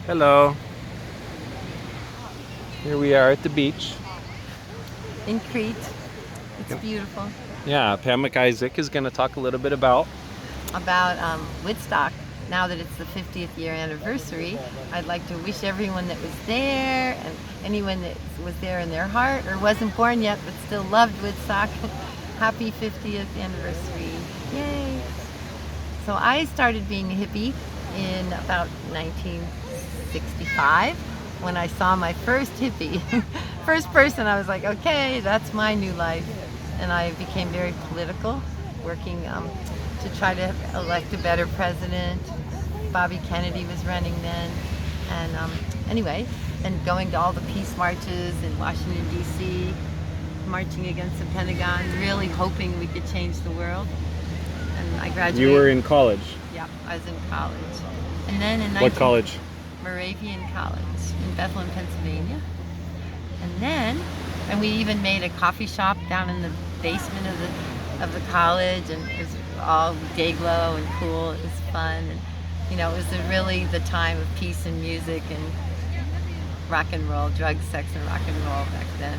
Hello. Here we are at the beach. In Crete. It's Yep. beautiful. Yeah, Pam MacIsaac is going to talk a little bit about. About Woodstock. Now that it's the 50th year anniversary, I'd like to wish everyone that was there and anyone that was there in their heart or wasn't born yet but still loved Woodstock, happy 50th anniversary. Yay! So I started being a hippie in about 1965 when I saw my first hippie. First person, I was like, okay, that's my new life. And I became very political, working to try to elect a better president. Bobby Kennedy was running then. And anyway, and going to all the peace marches in Washington, D.C., marching against the Pentagon, really hoping we could change the world. And I graduated. You were in college. Yeah, I was in college. And then in What college? Moravian College in Bethlehem, Pennsylvania. And we even made a coffee shop down in the basement of the college, and it was all day glow and cool. It was fun, and it was really the time of peace and music and rock and roll, drugs, sex, and rock and roll back then.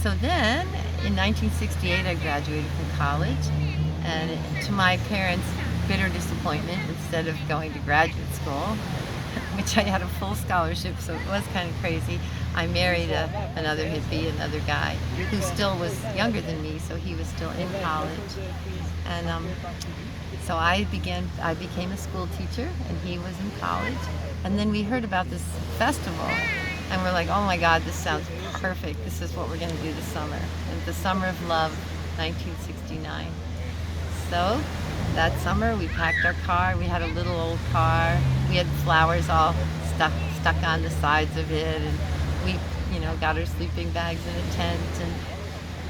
So then, in 1968, I graduated from college, and to my parents' bitter disappointment, instead of going to graduate school, which I had a full scholarship, so it was kind of crazy, I married another hippie, another guy, who still was younger than me, so he was still in college. And so I became a school teacher, and he was in college. And then we heard about this festival, and we're like, oh my God, this sounds perfect. This is what we're going to do this summer. And the Summer of Love, 1969. So that summer we packed our car. We had a little old car. We had flowers all stuck on the sides of it, and we got our sleeping bags in a tent,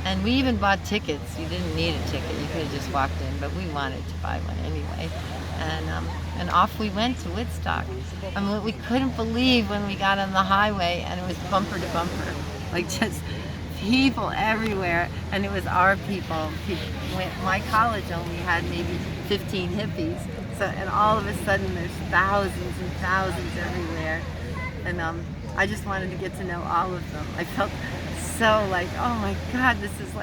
and we even bought tickets. You didn't need a ticket. You could have just walked in, but we wanted to buy one anyway. And off we went to Woodstock. I mean, we couldn't believe when we got on the highway and it was bumper to bumper, like just people everywhere, and it was our people. My college only had maybe 15 hippies, so and all of a sudden there's thousands and thousands everywhere, and I just wanted to get to know all of them. I felt so like, oh my God, this is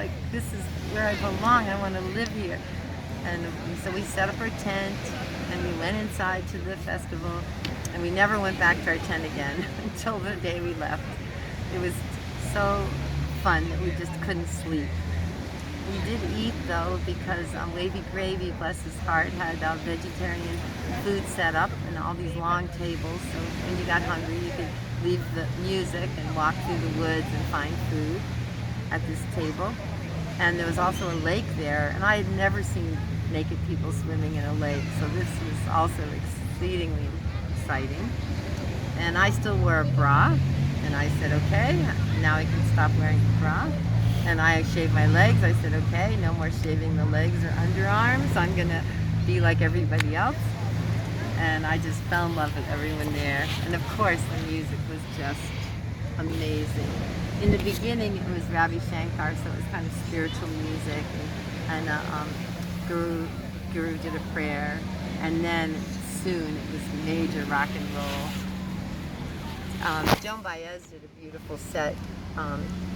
where I belong. I want to live here. And so we set up our tent, and we went inside to the festival, and we never went back to our tent again until the day we left. It was so fun that we just couldn't sleep. We did eat though, because Wavy Gravy, bless his heart, had vegetarian food set up and all these long tables. So when you got hungry, you could leave the music and walk through the woods and find food at this table. And there was also a lake there, and I had never seen naked people swimming in a lake, so this was also exceedingly exciting. And I still wore a bra, and I said, okay, now I can stop wearing a bra. And I shaved my legs. I said, okay, no more shaving the legs or underarms. I'm gonna be like everybody else. And I just fell in love with everyone there. And of course, the music was just amazing. In the beginning, it was Ravi Shankar, so it was kind of spiritual music, and Guru did a prayer, and then soon it was major rock and roll. Joan Baez did a beautiful set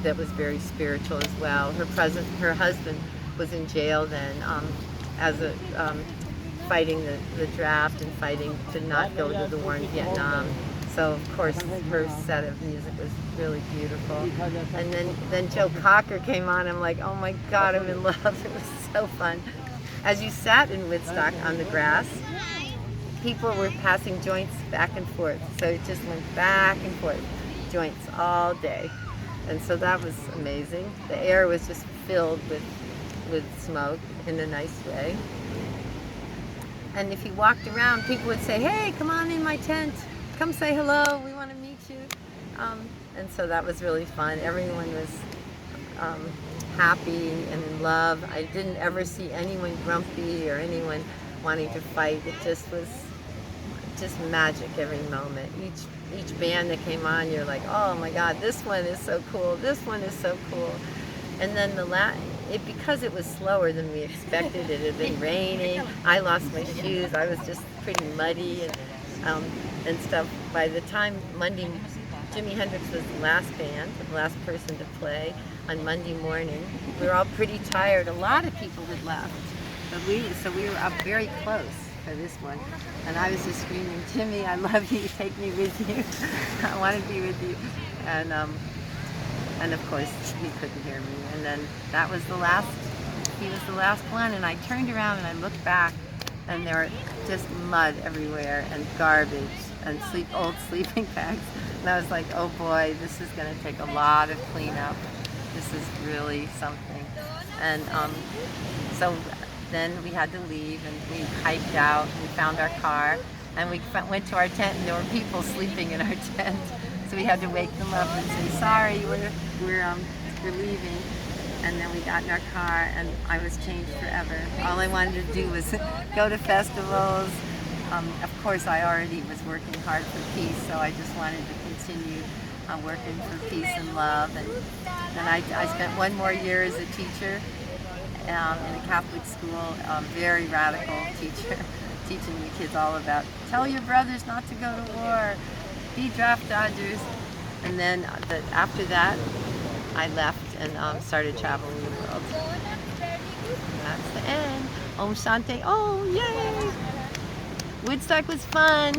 that was very spiritual as well. Her husband was in jail then, fighting the draft and fighting to not go to the war in Vietnam. So of course her set of music was really beautiful. And then Joe Cocker came on. I'm like, oh my God, I'm in love. It was so fun. As you sat in Woodstock on the grass, people were passing joints back and forth. So it just went back and forth, joints all day. And so that was amazing. The air was just filled with smoke in a nice way. And if you walked around, people would say, hey, come on in my tent. Come say hello, we want to meet you. And so that was really fun. Everyone was happy and in love. I didn't ever see anyone grumpy or anyone wanting to fight. It just was just magic every moment. Each band that came on, you're like, oh my God, this one is so cool, this one is so cool. And then because it was slower than we expected, it had been raining. I lost my shoes. I was just pretty muddy, and and stuff. By the time Monday, Jimi Hendrix was the last band, the last person to play on Monday morning. We were all pretty tired. A lot of people had left, but we were up very close for this one. And I was just screaming, "Jimmy, I love you. Take me with you. I want to be with you." And of course he couldn't hear me. And then that was the last. He was the last one. And I turned around and I looked back, and there were just mud everywhere and garbage and old sleeping bags. And I was like, oh boy, this is going to take a lot of cleanup. This is really something. And so then we had to leave, and we hiked out. We found our car, and we went to our tent, and there were people sleeping in our tent. So we had to wake them up and say, sorry, we're leaving. And then we got in our car, and I was changed forever. All I wanted to do was go to festivals. Of course, I already was working hard for peace, so I just wanted to continue working for peace and love. And then I spent one more year as a teacher in a Catholic school, very radical teacher, teaching the kids all about, tell your brothers not to go to war, be draft dodgers. And then after that, I left and started traveling the world. And that's the end. Om Shanti. Oh, yay! Woodstock was fun.